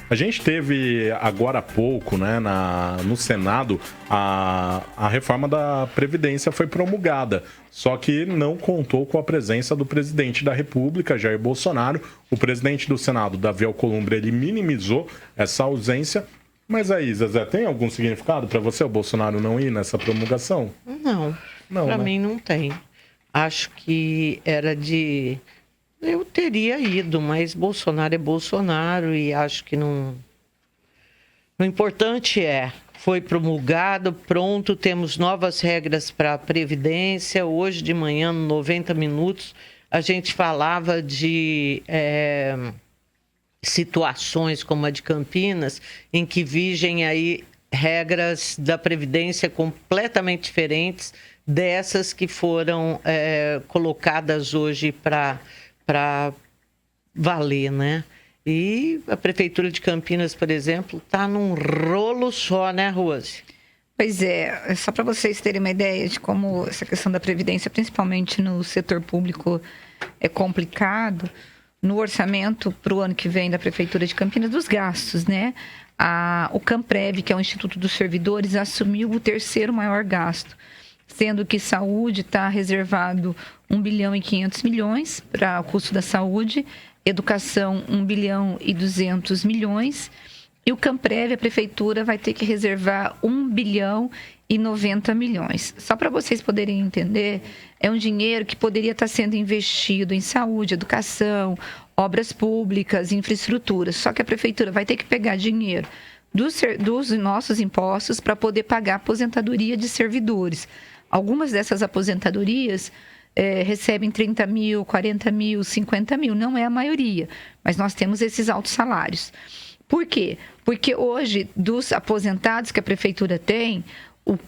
A gente teve agora há pouco, né, no Senado, a reforma da Previdência foi promulgada, só que não contou com a presença do presidente da República, Jair Bolsonaro. O presidente do Senado, Davi Alcolumbre, ele minimizou essa ausência. Mas aí, Zezé, tem algum significado para você o Bolsonaro não ir nessa promulgação? Não, para mim não tem. Acho que era de... Eu teria ido, mas Bolsonaro é Bolsonaro e acho que não... O importante foi promulgado, pronto, temos novas regras para a Previdência. Hoje de manhã, no 90 Minutos, a gente falava de situações como a de Campinas, em que vigem aí regras da Previdência completamente diferentes dessas que foram colocadas hoje para valer, né? E a Prefeitura de Campinas, por exemplo, está num rolo só, né, Rose? Pois é, só para vocês terem uma ideia de como essa questão da Previdência, principalmente no setor público, é complicado. No orçamento para o ano que vem da Prefeitura de Campinas, dos gastos, né? O Camprev, que é o Instituto dos Servidores, assumiu o terceiro maior gasto, sendo que saúde está reservado 1 bilhão e 500 milhões para o custo da saúde, educação 1 bilhão e 200 milhões, e o Camprev, a Prefeitura, vai ter que reservar 1 bilhão e 90 milhões. Só para vocês poderem entender, é um dinheiro que poderia estar sendo investido em saúde, educação, obras públicas, infraestrutura. Só que a Prefeitura vai ter que pegar dinheiro dos nossos impostos para poder pagar a aposentadoria de servidores. Algumas dessas aposentadorias recebem 30 mil, 40 mil, 50 mil. Não é a maioria, mas nós temos esses altos salários. Por quê? Porque hoje, dos aposentados que a Prefeitura tem,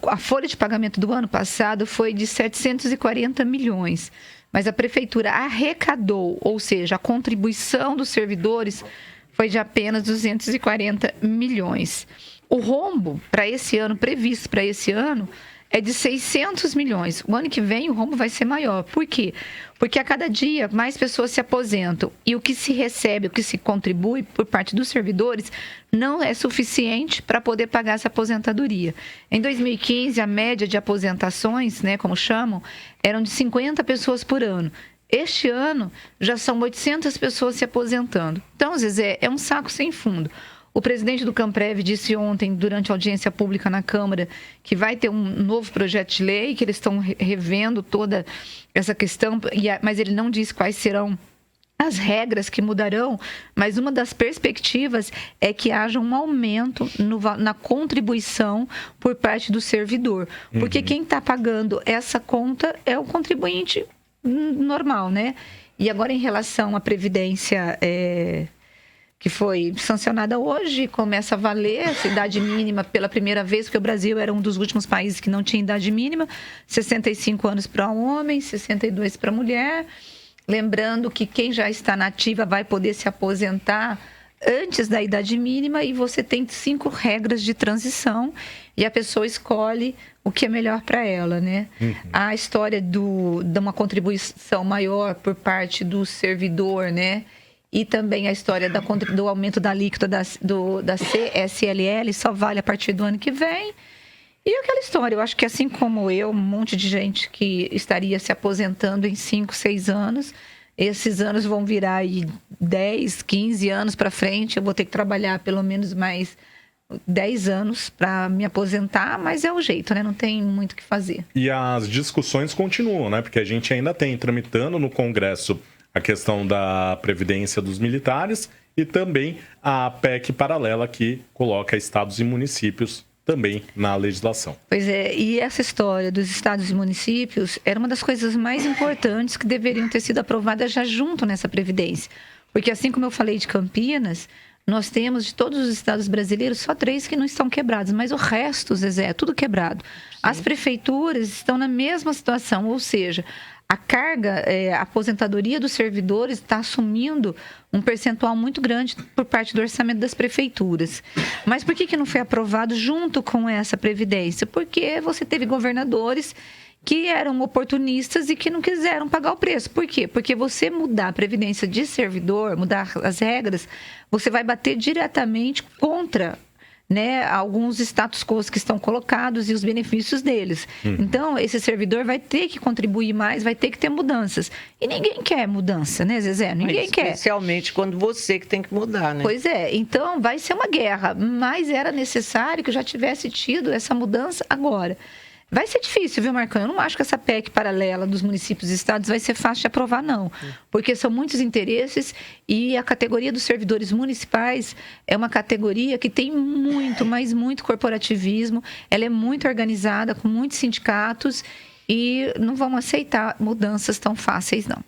a folha de pagamento do ano passado foi de 740 milhões. Mas a Prefeitura arrecadou, ou seja, a contribuição dos servidores foi de apenas 240 milhões. O rombo para esse ano, previsto para esse ano, é de 600 milhões. O ano que vem o rombo vai ser maior. Por quê? Porque a cada dia mais pessoas se aposentam e o que se recebe, o que se contribui por parte dos servidores não é suficiente para poder pagar essa aposentadoria. Em 2015, a média de aposentações, né, como chamam, eram de 50 pessoas por ano. Este ano, já são 800 pessoas se aposentando. Então, Zezé, é um saco sem fundo. O presidente do Camprev disse ontem, durante a audiência pública na Câmara, que vai ter um novo projeto de lei, que eles estão revendo toda essa questão, mas ele não disse quais serão as regras que mudarão, mas uma das perspectivas é que haja um aumento na contribuição por parte do servidor. Porque quem está pagando essa conta é o contribuinte normal, né? E agora, em relação à Previdência... que foi sancionada hoje, começa a valer essa idade mínima pela primeira vez, porque o Brasil era um dos últimos países que não tinha idade mínima, 65 anos para homem, 62 para mulher. Lembrando que quem já está na ativa vai poder se aposentar antes da idade mínima e você tem 5 regras de transição e a pessoa escolhe o que é melhor para ela, né? A história de uma contribuição maior por parte do servidor, né? E também a história do aumento da alíquota da CSLL só vale a partir do ano que vem. E aquela história, eu acho que assim como eu, um monte de gente que estaria se aposentando em 5, 6 anos, esses anos vão virar aí 10, 15 anos para frente, eu vou ter que trabalhar pelo menos mais 10 anos para me aposentar, mas é o jeito, né? Não tem muito o que fazer. E as discussões continuam, né? Porque a gente ainda tem tramitando no Congresso a questão da Previdência dos militares e também a PEC paralela que coloca estados e municípios também na legislação. Pois é, e essa história dos estados e municípios era uma das coisas mais importantes que deveriam ter sido aprovadas já junto nessa Previdência. Porque assim como eu falei de Campinas, nós temos de todos os estados brasileiros só 3 que não estão quebrados, mas o resto, Zezé, é tudo quebrado. Sim. As prefeituras estão na mesma situação, ou seja, a carga, a aposentadoria dos servidores está assumindo um percentual muito grande por parte do orçamento das prefeituras. Mas por que não foi aprovado junto com essa Previdência? Porque você teve governadores que eram oportunistas e que não quiseram pagar o preço. Por quê? Porque você mudar a previdência de servidor, mudar as regras, você vai bater diretamente contra, né, alguns status quo que estão colocados e os benefícios deles. Então, esse servidor vai ter que contribuir mais, vai ter que ter mudanças. E ninguém quer mudança, né, Zezé? Ninguém quer. Especialmente quando você que tem que mudar, né? Pois é. Então, vai ser uma guerra. Mas era necessário que já tivesse tido essa mudança agora. Vai ser difícil, viu, Marcão? Eu não acho que essa PEC paralela dos municípios e estados vai ser fácil de aprovar, não. Porque são muitos interesses e a categoria dos servidores municipais é uma categoria que tem muito, mas muito corporativismo. Ela é muito organizada, com muitos sindicatos e não vão aceitar mudanças tão fáceis, não.